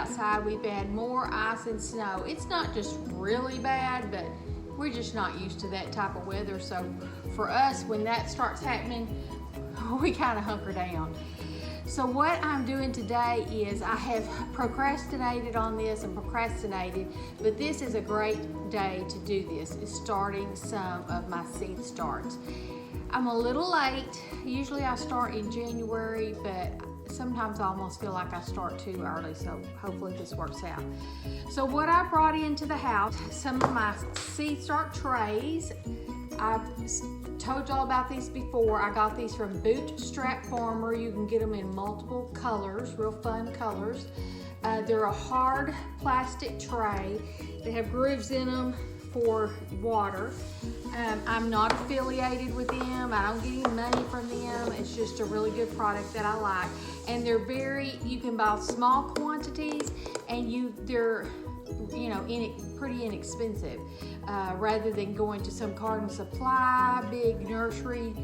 outside. We've had more ice and snow. It's not just really bad, but we're just not used to that type of weather. So for us, when that starts happening, we kind of hunker down. So what I'm doing today is I have procrastinated on this and procrastinated, but this is a great day to do this, is starting some of my seed starts. I'm a little late. Usually I start in January, but sometimes I almost feel like I start too early, so hopefully this works out. So what I brought into the house, some of my seed start trays. I've told y'all about these before. I got these from Bootstrap Farmer. You can get them in multiple colors, real fun colors. They're a hard plastic tray. They have grooves in them for water. I'm not affiliated with them. I don't get any money from them. It's just a really good product that I like. And they're you can buy small quantities, and they're pretty inexpensive. Rather than going to some Garden Supply, big nursery,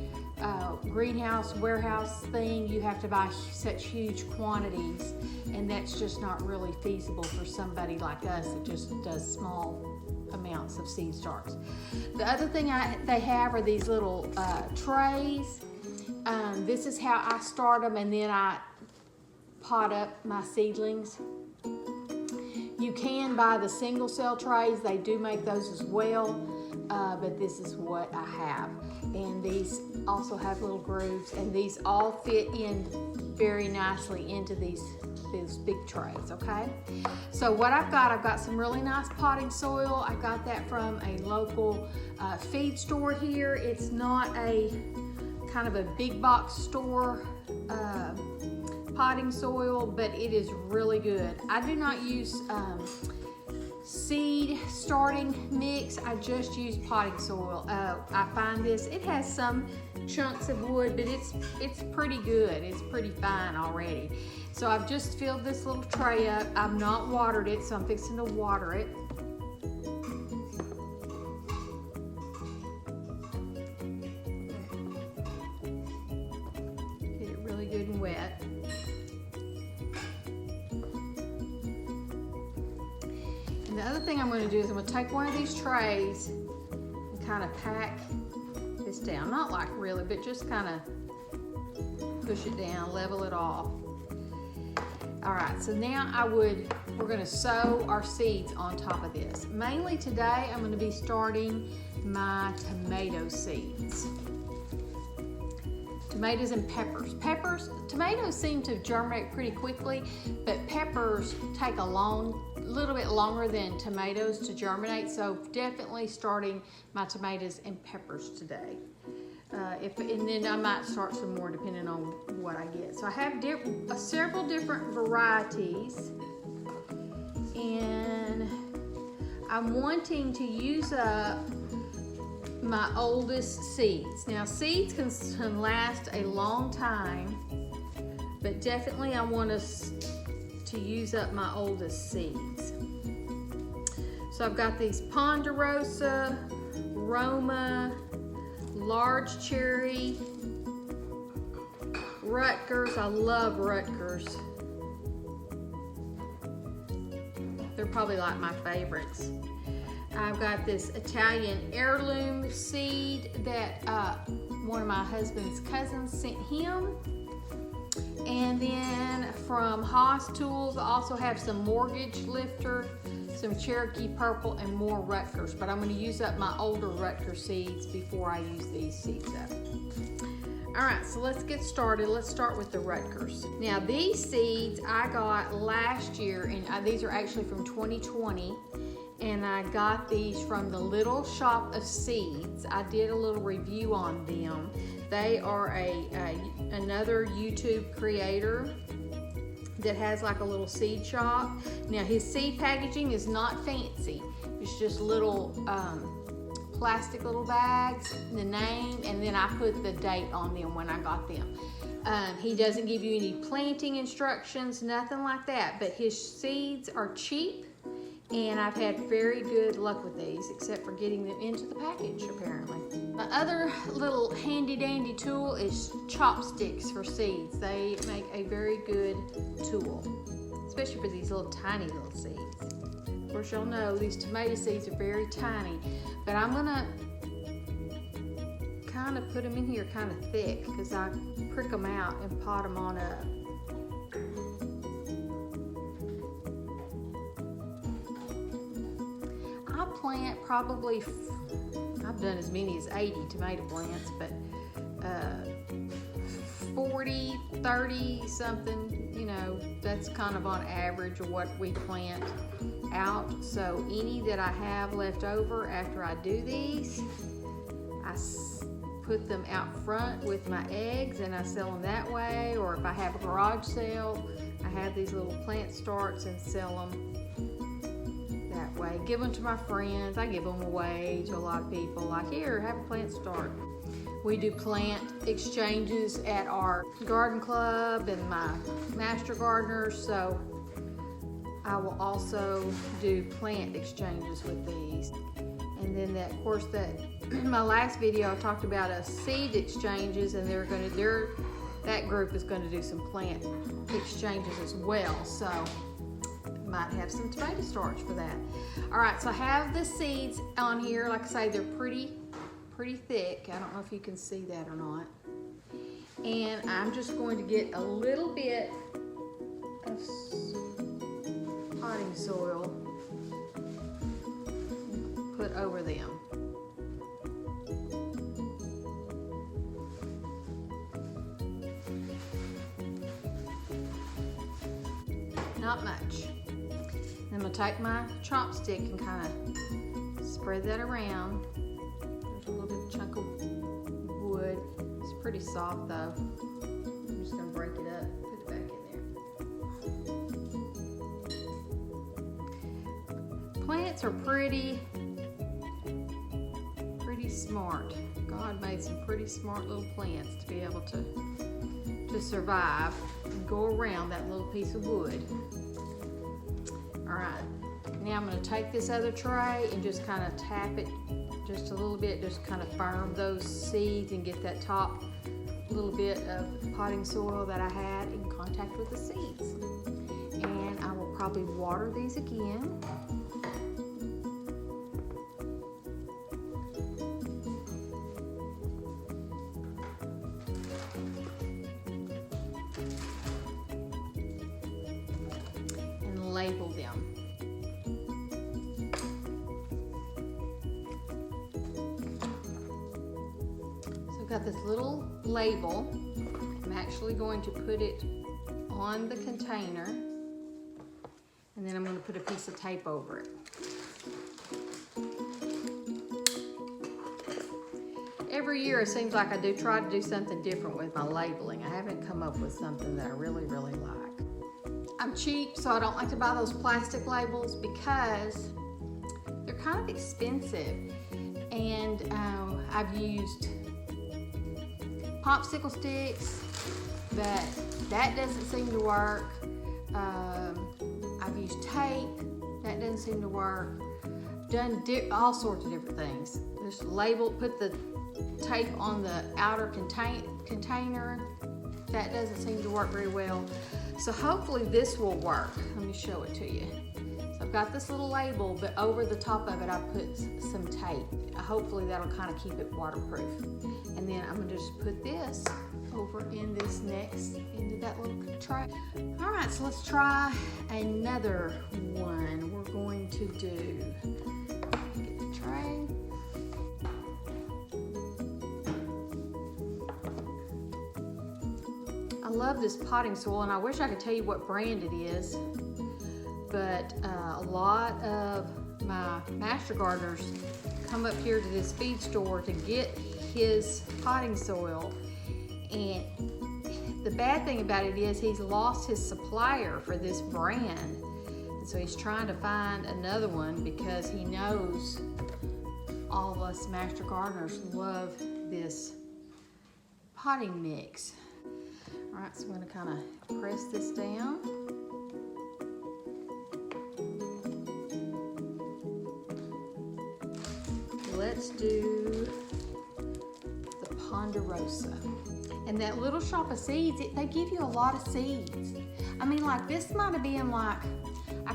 greenhouse, warehouse thing, you have to buy such huge quantities, and that's just not really feasible for somebody like us that just does small amounts of seed starts. The other thing they have are these little trays. This is how I start them, and then I pot up my seedlings. You can buy the single cell trays. They do make those as well, but this is what I have. And these also have little grooves, and these all fit in very nicely into these big trays, okay? So what I've got some really nice potting soil. I got that from a local feed store here. It's not a kind of a big box store potting soil, but it is really good. I do not use seed starting mix. I just use potting soil. I find it has some chunks of wood, but it's pretty good. It's pretty fine already. So I've just filled this little tray up. I've not watered it, so I'm fixing to water it. Get it really good and wet. The other thing I'm going to do is I'm going to take one of these trays and kind of pack this down. Not like really, but just kind of push it down, level it off. All right, so now we're going to sow our seeds on top of this. Mainly today, I'm going to be starting my tomato seeds. Tomatoes and peppers. Tomatoes seem to germinate pretty quickly, but peppers take a little bit longer than tomatoes to germinate, so definitely starting my tomatoes and peppers today. And then I might start some more depending on what I get. So I have several different varieties, and I'm wanting to use up my oldest seeds. Now seeds can last a long time, but definitely I want us to use up my oldest seeds. So I've got these Ponderosa, Roma, large cherry, Rutgers. I love Rutgers. They're probably like my favorites. I've got this Italian heirloom seed that one of my husband's cousins sent him. And then from Haas Tools, I also have some mortgage lifter, some Cherokee purple, and more Rutgers. But I'm going to use up my older Rutgers seeds before I use these seeds up. All right, so let's get started. Let's start with the Rutgers. Now these seeds I got last year, and these are actually from 2020. And I got these from the Little Shop of Seeds. I did a little review on them. They are another YouTube creator that has like a little seed shop. Now his seed packaging is not fancy. It's just little plastic little bags, the name, and then I put the date on them when I got them. He doesn't give you any planting instructions, nothing like that, but his seeds are cheap. And I've had very good luck with these, except for getting them into the package, apparently. My other little handy-dandy tool is chopsticks for seeds. They make a very good tool. It's especially for these little tiny little seeds. Of course, y'all know these tomato seeds are very tiny, but I'm gonna kind of put them in here kind of thick because I prick them out and pot them on up. I plant probably, I've done as many as 80 tomato plants, but 40, 30 something, you know, that's kind of on average of what we plant out. So any that I have left over after I do these, I put them out front with my eggs and I sell them that way. Or if I have a garage sale, I have these little plant starts and sell them that way. Give them to my friends. I give them away to a lot of people, like, here, have a plant start. We do plant exchanges at our garden club and my master gardeners, so I will also do plant exchanges with these. And then that, of course, that my last video I talked about a seed exchanges, and that group is going to do some plant exchanges as well. So might have some tomato starts for that. All right, so I have the seeds on here. Like I say, they're pretty thick. I don't know if you can see that or not. And I'm just going to get a little bit of potting soil and put over them. Not much. Then I'm gonna take my chopstick and kind of spread that around. There's a little bit of chunk of wood. It's pretty soft though. I'm just gonna break it up, put it back in there. Plants are pretty smart. God made some pretty smart little plants to be able to survive and go around that little piece of wood. All right, now I'm going to take this other tray and just kind of tap it just a little bit, just kind of firm those seeds and get that top little bit of potting soil that I had in contact with the seeds. And I will probably water these again. Label them. So I've got this little label. I'm actually going to put it on the container, and then I'm going to put a piece of tape over it. Every year it seems like I do try to do something different with my labeling. I haven't come up with something that I really like. I'm cheap, so I don't like to buy those plastic labels because they're kind of expensive. And I've used popsicle sticks, but that doesn't seem to work. I've used tape, that doesn't seem to work. Done all sorts of different things. Just label, put the tape on the outer container. That doesn't seem to work very well. So hopefully this will work. Let me show it to you. So I've got this little label, but over the top of it I put some tape. Hopefully that'll kind of keep it waterproof. And then I'm gonna just put this over in this into that little tray. All right, so let's try another one. We're going to do, get the tray. I love this potting soil, and I wish I could tell you what brand it is, but a lot of my master gardeners come up here to this feed store to get his potting soil, and the bad thing about it is he's lost his supplier for this brand, and so he's trying to find another one because he knows all of us master gardeners love this potting mix. All right, so I'm going to kind of press this down. Let's do the Ponderosa. And that little shop of seeds, they give you a lot of seeds. I mean, like this might have been like,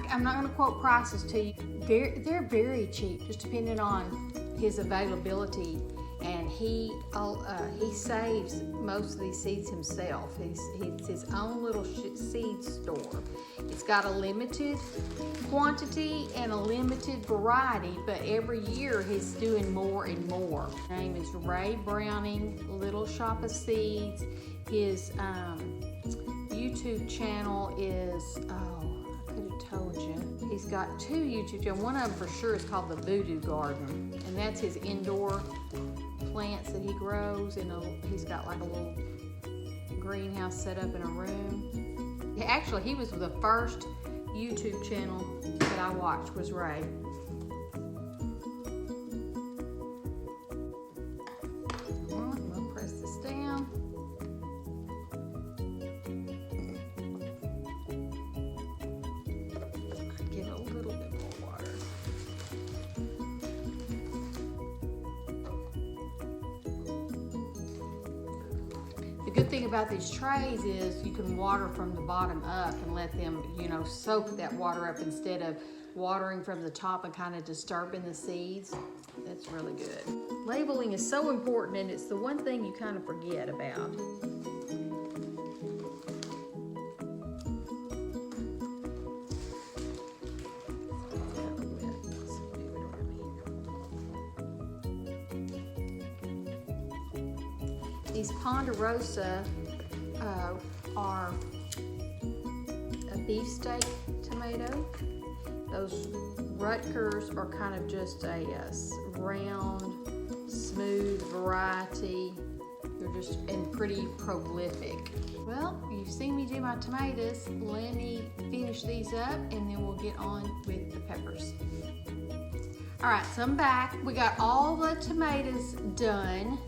I'm not going to quote prices to you. They're very cheap, just depending on his availability. And he saves most of these seeds himself. It's his own little seed store. It's got a limited quantity and a limited variety, but every year he's doing more and more. His name is Ray Browning, Little Shop of Seeds. His YouTube channel is, I could have told you. He's got 2 YouTube channels. One of them for sure is called The Voodoo Garden, and that's his indoor plants that he grows. He's got like a little greenhouse set up in a room. Actually, he was the first YouTube channel that I watched was Ray. I'm gonna press this down. Get a little bit more water. The good thing about these trays is you can water from the bottom up and let them, soak that water up instead of watering from the top and kind of disturbing the seeds. That's really good. Labeling is so important, and it's the one thing you kind of forget about. These Ponderosa are a beefsteak tomato. Those Rutgers are kind of just a round, smooth variety. They're just pretty prolific. Well, you've seen me do my tomatoes. Let me finish these up and then we'll get on with the peppers. All right, so I'm back. We got all the tomatoes done.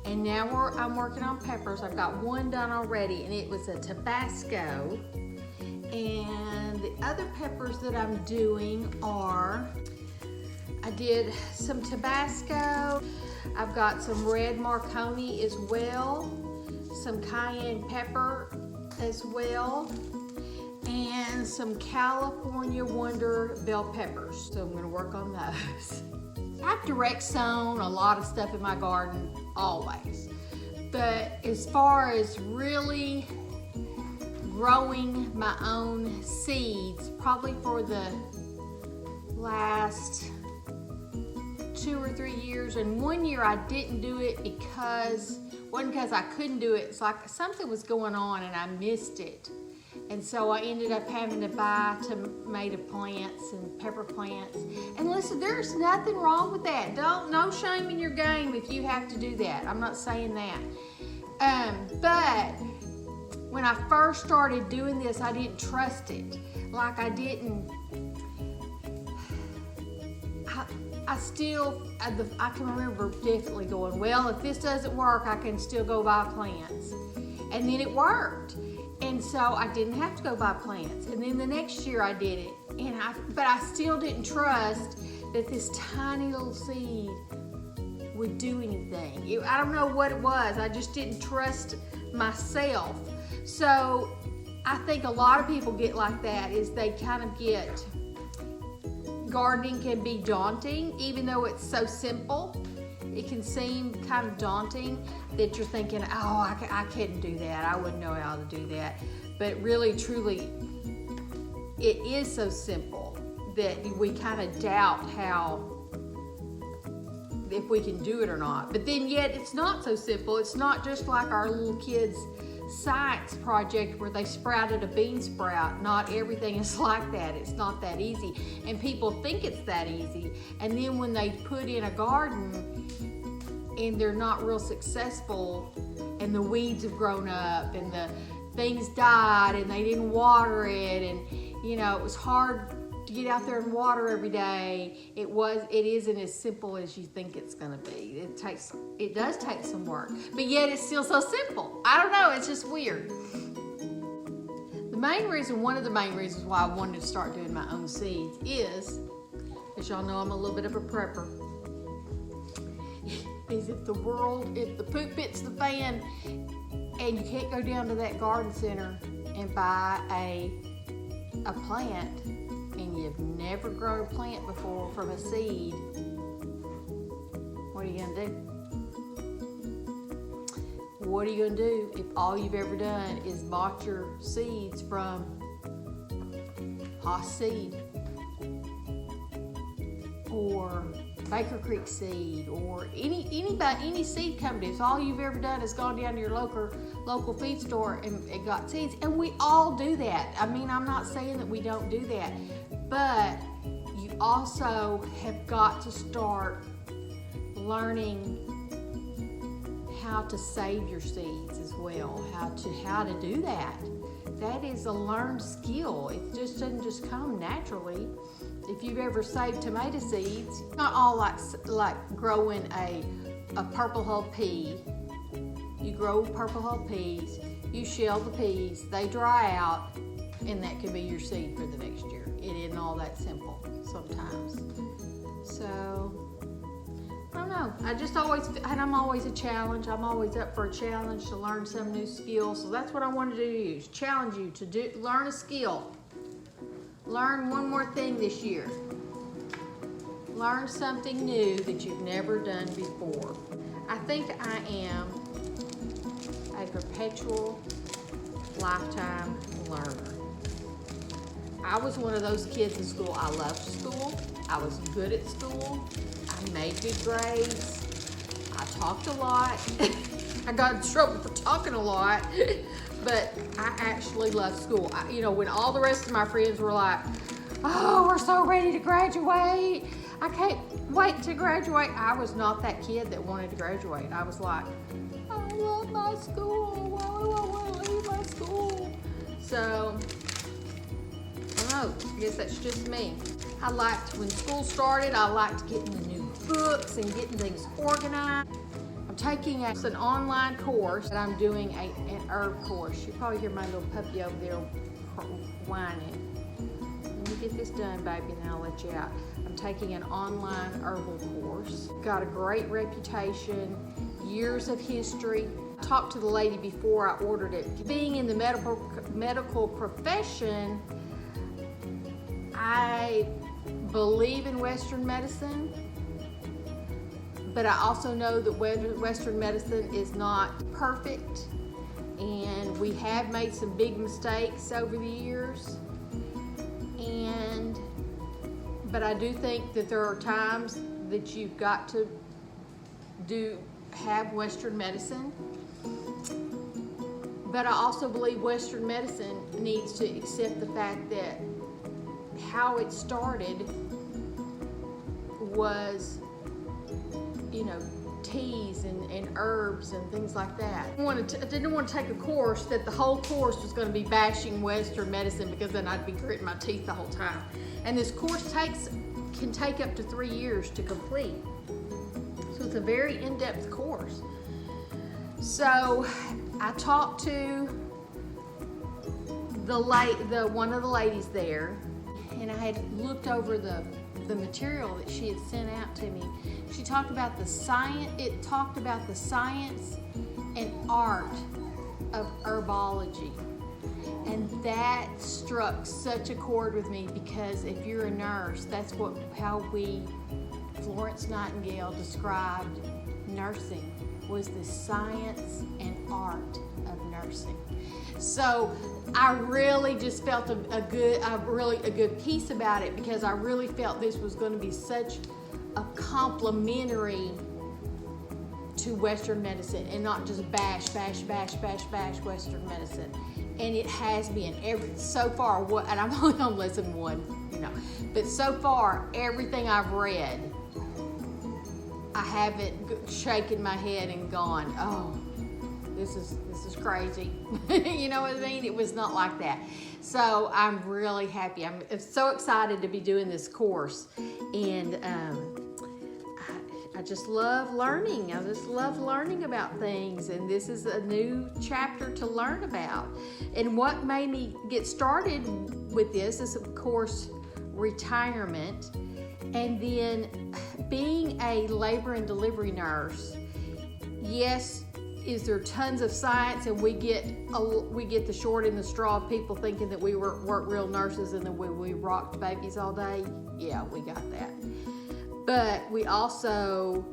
And now I'm working on peppers. I've got one done already, and it was a Tabasco. And the other peppers that I'm doing are, I did some Tabasco. I've got some red Marconi as well, some cayenne pepper as well, and some California Wonder bell peppers. So I'm gonna work on those. I've direct sown a lot of stuff in my garden, always. But as far as really growing my own seeds, probably for the last 2 or 3 years, and 1 year I didn't do it wasn't because I couldn't do it. It's like something was going on and I missed it. And so I ended up having to buy tomato plants and pepper plants. And listen, there's nothing wrong with that. No shame in your game if you have to do that. I'm not saying that. But when I first started doing this, I didn't trust it. Like I didn't, I can remember definitely going, well, if this doesn't work, I can still go buy plants. And then it worked. And so I didn't have to go buy plants. And then the next year I did it. But I still didn't trust that this tiny little seed would do anything. I don't know what it was. I just didn't trust myself. So I think a lot of people get like that, is they kind of get, gardening can be daunting, even though it's so simple. It can seem kind of daunting that you're thinking, oh, I couldn't do that. I wouldn't know how to do that. But really, truly, it is so simple that we kind of doubt if we can do it or not. But then yet it's not so simple. It's not just like our little kids' science project where they sprouted a bean sprout. Not everything is like that. It's not that easy. And people think it's that easy. And then when they put in a garden and they're not real successful, and the weeds have grown up and the things died and they didn't water it, and it was hard to get out there and water every day. It isn't as simple as you think it's gonna be. It does take some work, but yet it's still so simple. I don't know, it's just weird. One of the main reasons why I wanted to start doing my own seeds is, as y'all know, I'm a little bit of a prepper. Is if the poop hits the fan and you can't go down to that garden center and buy a plant and you've never grown a plant before from a seed, what are you gonna do? What are you gonna do if all you've ever done is bought your seeds from Haas Seed or Baker Creek Seed or any seed company? If all you've ever done is gone down to your local feed store and got seeds, and we all do that. I mean, I'm not saying that we don't do that, but you also have got to start learning how to save your seeds as well, how to do that. That is a learned skill. It just doesn't just come naturally. If you've ever saved tomato seeds, not all like growing a purple hull pea. You grow purple hull peas, you shell the peas, they dry out, and that could be your seed for the next year. It isn't all that simple sometimes. So, I don't know. I'm always a challenge. I'm always up for a challenge to learn some new skill. So that's what I wanted to do, is challenge you to learn a skill. Learn one more thing this year. Learn something new that you've never done before. I think I am a perpetual lifetime learner. I was one of those kids in school. I loved school. I was good at school. I made good grades. I talked a lot. I got in trouble for talking a lot, but I actually loved school. When all the rest of my friends were like, oh, we're so ready to graduate. I can't wait to graduate. I was not that kid that wanted to graduate. I was like, I love my school. Why do I want to leave my school? So, I don't know. I guess that's just me. I liked, when school started, I liked getting the new books and getting things organized. I'm taking an online course, and I'm doing an herb course. You probably hear my little puppy over there whining. Let me get this done, baby, and then I'll let you out. I'm taking an online herbal course. Got a great reputation, years of history. I talked to the lady before I ordered it. Being in the medical profession, I believe in Western medicine, but I also know that Western medicine is not perfect, and we have made some big mistakes over the years. But I do think that there are times that you've got to have Western medicine. But I also believe Western medicine needs to accept the fact that how it started was, teas and herbs and things like that. I didn't want to take a course that the whole course was going to be bashing Western medicine, because then I'd be gritting my teeth the whole time. And this course can take up to 3 years to complete. So it's a very in-depth course. So I talked to one of the ladies there, and I had looked over the material that she had sent out to me. She talked about the science. It talked about the science and art of herbology, and that struck such a chord with me, because if you're a nurse, that's how Florence Nightingale described nursing, was the science and art of nursing. So I really just felt a good piece about it, because I really felt this was going to be such a complementary to Western medicine, and not just bash Western medicine. And it has been so far. And I'm only on lesson 1, but so far everything I've read, I haven't shaken my head and gone, oh, this is crazy. You know what I mean? It was not like that. So I'm really happy. I'm so excited to be doing this course, and I just love learning. I just love learning about things, and this is a new chapter to learn about. And what made me get started with this is, of course, retirement, and then being a labor and delivery nurse. Yes, is there tons of science, and we get the short and the straw of people thinking that we weren't real nurses and that we rocked babies all day. Yeah, we got that. But we also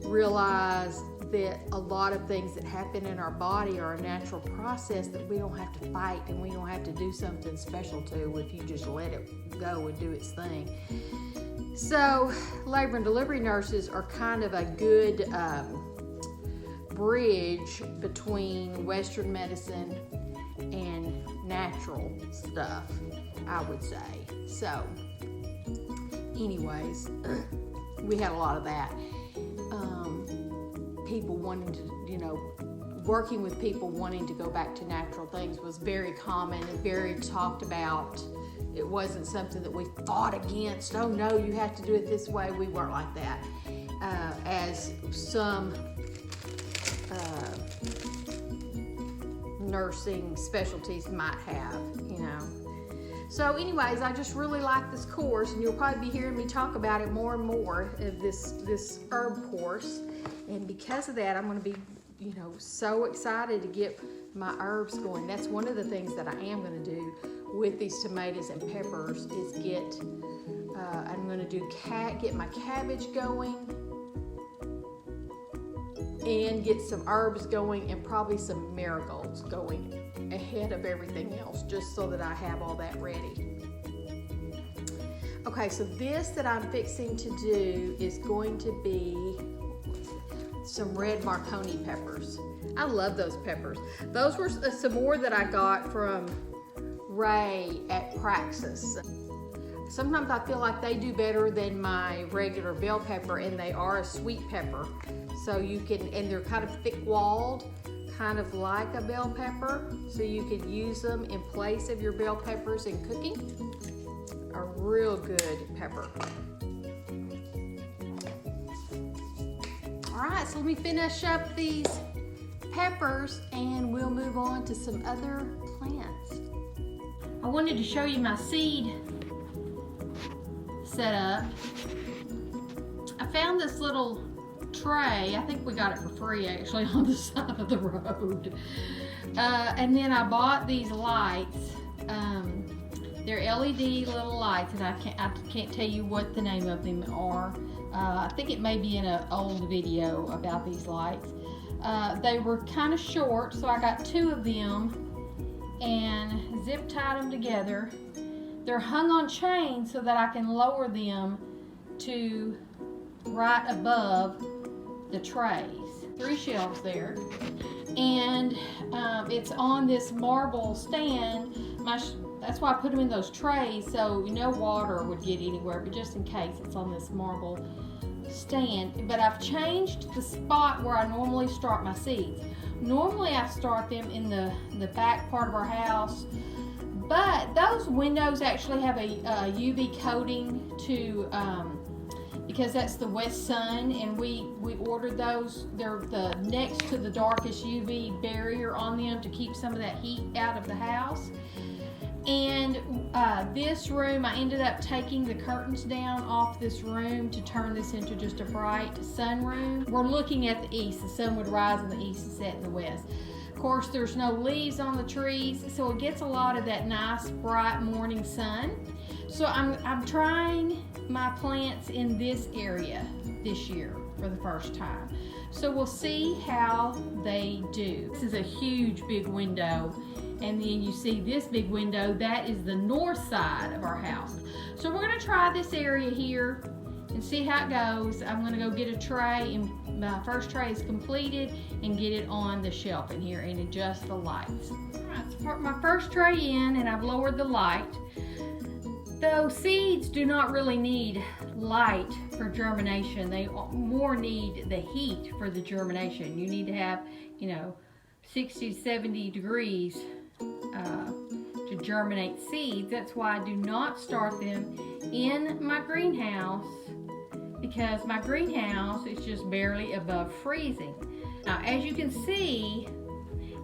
realize that a lot of things that happen in our body are a natural process that we don't have to fight, and we don't have to do something special to if you just let it go and do its thing. So labor and delivery nurses are kind of a good bridge between Western medicine and natural stuff, I would say. So anyways, we had a lot of that. People wanting to, working with people wanting to go back to natural things was very common and very talked about. It wasn't something that we fought against. Oh no, you have to do it this way. We weren't like that, as some nursing specialties might have, So anyways, I just really like this course, and you'll probably be hearing me talk about it more and more of this herb course. And because of that, I'm going to be, so excited to get my herbs going. That's one of the things that I am going to do with these tomatoes and peppers is I'm going to get my cabbage going and get some herbs going and probably some marigolds going ahead of everything else, just so that I have all that ready. Okay, so this that I'm fixing to do is going to be some red Marconi peppers. I love those peppers. Those were some more that I got from Ray at Praxis. Sometimes I feel like they do better than my regular bell pepper, and they are a sweet pepper. So and they're kind of thick-walled, kind of like a bell pepper. So you could use them in place of your bell peppers in cooking. A real good pepper. All right, so let me finish up these peppers and we'll move on to some other plants. I wanted to show you my seed setup. I found this little tray. I think we got it for free actually on the side of the road. And then I bought these lights. They're LED little lights, and I can't tell you what the name of them are. I think it may be in an old video about these lights. They were kind of short, so I got 2 of them and zip tied them together. They're hung on chains so that I can lower them to right above the trays. 3 shelves there, and it's on this marble stand. That's why I put them in those trays, so no water would get anywhere, but just in case, it's on this marble stand. But I've changed the spot where I normally start my seeds. Normally I start them in the back part of our house, but those windows actually have a UV coating to because that's the west sun, and we ordered those. They're the next to the darkest UV barrier on them to keep some of that heat out of the house. And this room, I ended up taking the curtains down off this room to turn this into just a bright sun room. We're looking at the east. The sun would rise in the east and set in the west. Of course, there's no leaves on the trees, so it gets a lot of that nice bright morning sun. So I'm trying my plants in this area this year for the first time. So we'll see how they do. This is a huge big window, and then you see this big window, that is the north side of our house. So we're gonna try this area here and see how it goes. I'm gonna go get a tray, and my first tray is completed, and get it on the shelf in here and adjust the lights. All right, so put my first tray in, and I've lowered the light. Though seeds do not really need light for germination, they more need the heat for the germination. You need to have, 60 to 70 degrees to germinate seeds. That's why I do not start them in my greenhouse, because my greenhouse is just barely above freezing. Now, as you can see,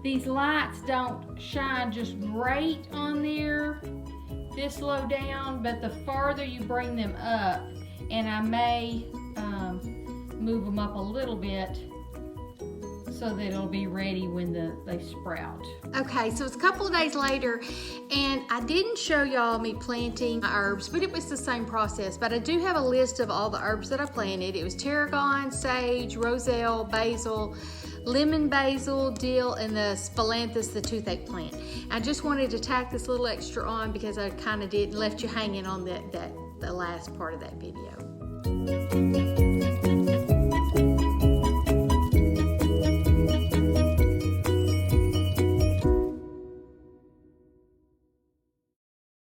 these lights don't shine just great on there this low down, but the farther you bring them up, and I may move them up a little bit so that it'll be ready when they sprout. Okay, so it's a couple of days later, and I didn't show y'all me planting my herbs, but it was the same process. But I do have a list of all the herbs that I planted. It was tarragon, sage, roselle, basil, lemon basil, dill, and the sphalanthus, the toothache plant. I just wanted to tack this little extra on because I kind of left you hanging on the last part of that video.